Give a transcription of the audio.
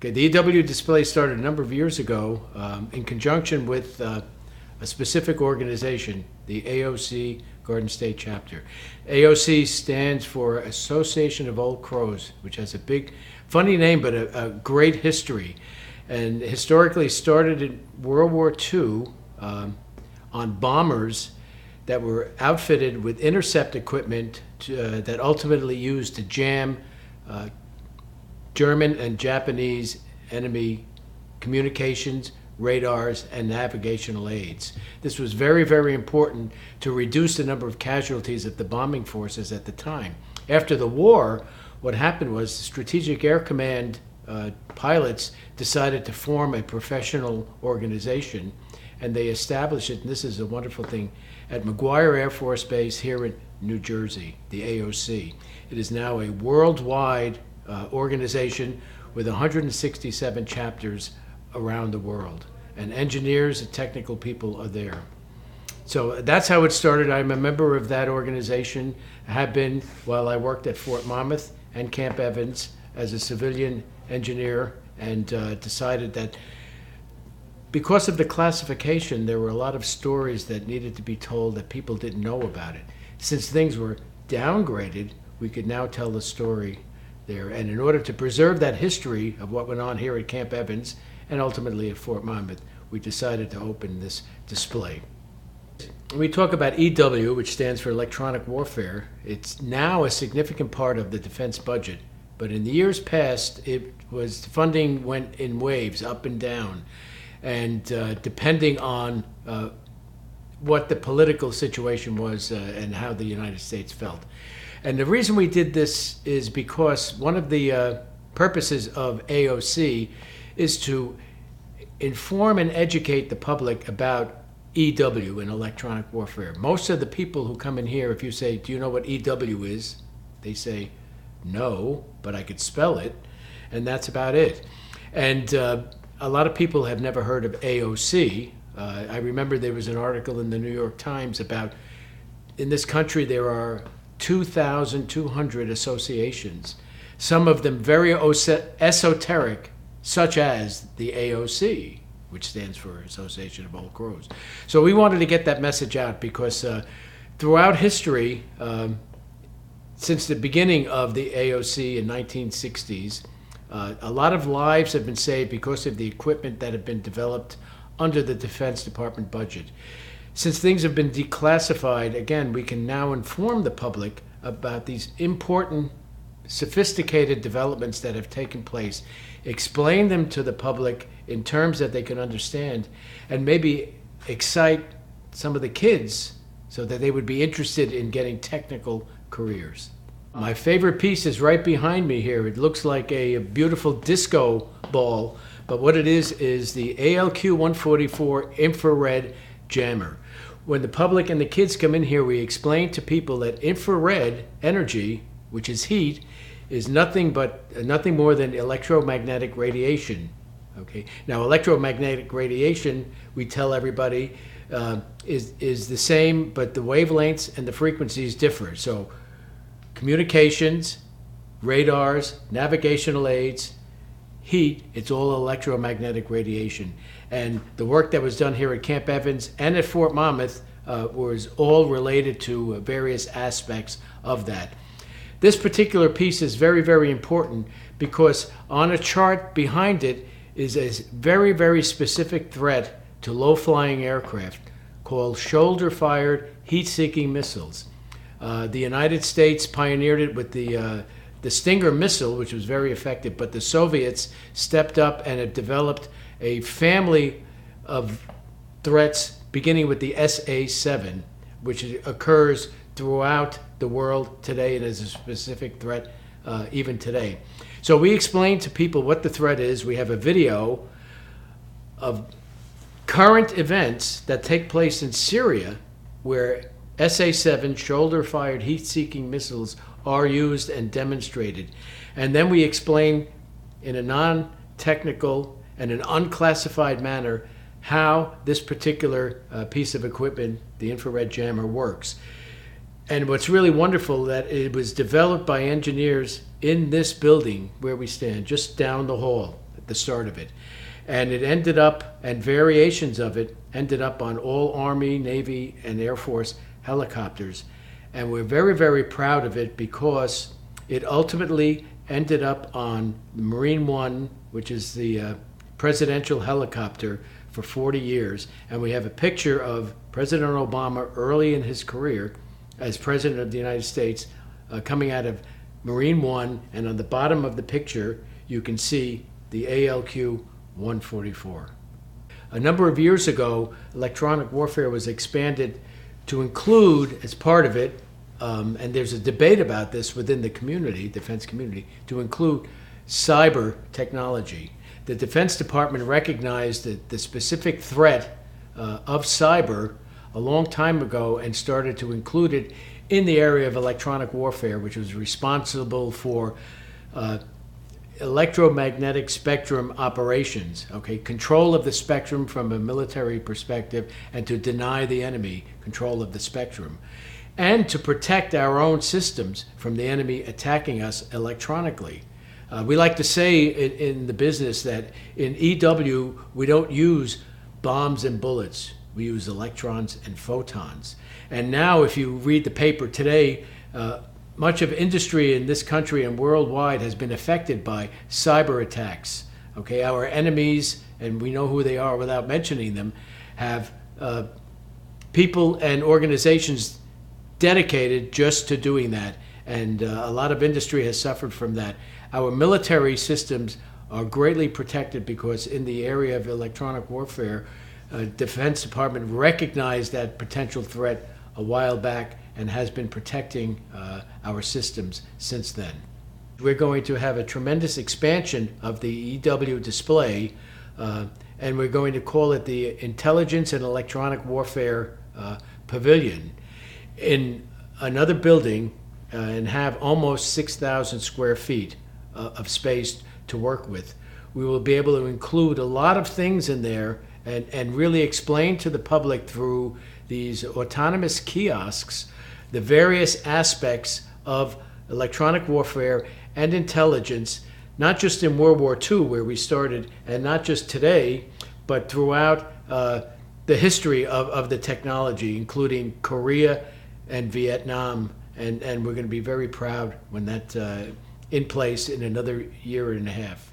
Okay, the EW display started a number of years ago in conjunction with a specific organization, the AOC Garden State chapter. AOC stands for Association of Old Crows, which has a big, funny name, but a great history. And historically started in World War II on bombers that were outfitted with intercept equipment that ultimately used to jam German and Japanese enemy communications, radars, and navigational aids. This was very, very important to reduce the number of casualties of the bombing forces at the time. After the war, what happened was Strategic Air Command pilots decided to form a professional organization, and they established it, and this is a wonderful thing, at McGuire Air Force Base here in New Jersey, the AOC. It is now a worldwide organization with 167 chapters around the world, and engineers and technical people are there. So that's how it started. I'm a member of that organization. I have been while I worked at Fort Monmouth and Camp Evans as a civilian engineer, and decided that because of the classification, there were a lot of stories that needed to be told that people didn't know about it. Since things were downgraded, we could now tell the story there. And in order to preserve that history of what went on here at Camp Evans and ultimately at Fort Monmouth, we decided to open this display. We talk about EW, which stands for Electronic Warfare. It's now a significant part of the defense budget, but in the years past, funding went in waves, up and down, and depending on what the political situation was and how the United States felt. And the reason we did this is because one of the purposes of AOC is to inform and educate the public about EW in electronic warfare. Most of the people who come in here, if you say, do you know what EW is? They say, no, but I could spell it, and that's about it. And a lot of people have never heard of AOC. I remember there was an article in the New York Times about, in this country there are 2,200 associations, some of them very esoteric, such as the AOC, which stands for Association of Old Crows. So we wanted to get that message out because throughout history, since the beginning of the AOC in 1960s, a lot of lives have been saved because of the equipment that have been developed under the Defense Department budget. Since things have been declassified, again, we can now inform the public about these important, sophisticated developments that have taken place, explain them to the public in terms that they can understand, and maybe excite some of the kids so that they would be interested in getting technical careers. My favorite piece is right behind me here. It looks like a beautiful disco ball, but what it is the ALQ-144 infrared jammer. When the public and the kids come in here, we explain to people that infrared energy, which is heat, is nothing more than electromagnetic radiation. Okay. Now, electromagnetic radiation, we tell everybody, is the same, but the wavelengths and the frequencies differ. So, communications, radars, navigational aids, heat, it's all electromagnetic radiation. And the work that was done here at Camp Evans and at Fort Monmouth was all related to various aspects of that. This particular piece is very, very important because on a chart behind it is a very, very specific threat to low-flying aircraft called shoulder-fired heat-seeking missiles. The United States pioneered it with the Stinger missile, which was very effective, but the Soviets stepped up and have developed a family of threats beginning with the SA-7, which occurs throughout the world today and is a specific threat even today. So we explain to people what the threat is. We have a video of current events that take place in Syria where SA-7 shoulder-fired heat-seeking missiles are used and demonstrated. And then we explain in a non-technical and an unclassified manner how this particular piece of equipment, the infrared jammer, works. And what's really wonderful that it was developed by engineers in this building where we stand, just down the hall. the start of it. And it ended up, and variations of it ended up on all Army, Navy, and Air Force helicopters. And we're very, very proud of it because it ultimately ended up on Marine One, which is the presidential helicopter for 40 years. And we have a picture of President Obama early in his career as President of the United States coming out of Marine One. And on the bottom of the picture, you can see the ALQ 144. A number of years ago, electronic warfare was expanded to include, as part of it, and there's a debate about this within the community, defense community, to include cyber technology. The Defense Department recognized that the specific threat of cyber a long time ago and started to include it in the area of electronic warfare, which was responsible for electromagnetic spectrum operations, okay, control of the spectrum from a military perspective, and to deny the enemy control of the spectrum, and to protect our own systems from the enemy attacking us electronically. We like to say in the business that in EW, we don't use bombs and bullets. We use electrons and photons. And now if you read the paper today, much of industry in this country and worldwide has been affected by cyber attacks. Okay, our enemies, and we know who they are without mentioning them, have people and organizations dedicated just to doing that. And a lot of industry has suffered from that. Our military systems are greatly protected because in the area of electronic warfare, Defense Department recognized that potential threat a while back and has been protecting our systems since then. We're going to have a tremendous expansion of the EW display, and we're going to call it the Intelligence and Electronic Warfare Pavilion in another building, and have almost 6,000 square feet of space to work with. We will be able to include a lot of things in there and really explain to the public through these autonomous kiosks the various aspects of electronic warfare and intelligence, not just in World War II where we started, and not just today, but throughout the history of the technology, including Korea and Vietnam. And we're going to be very proud when that's in place in another year and a half.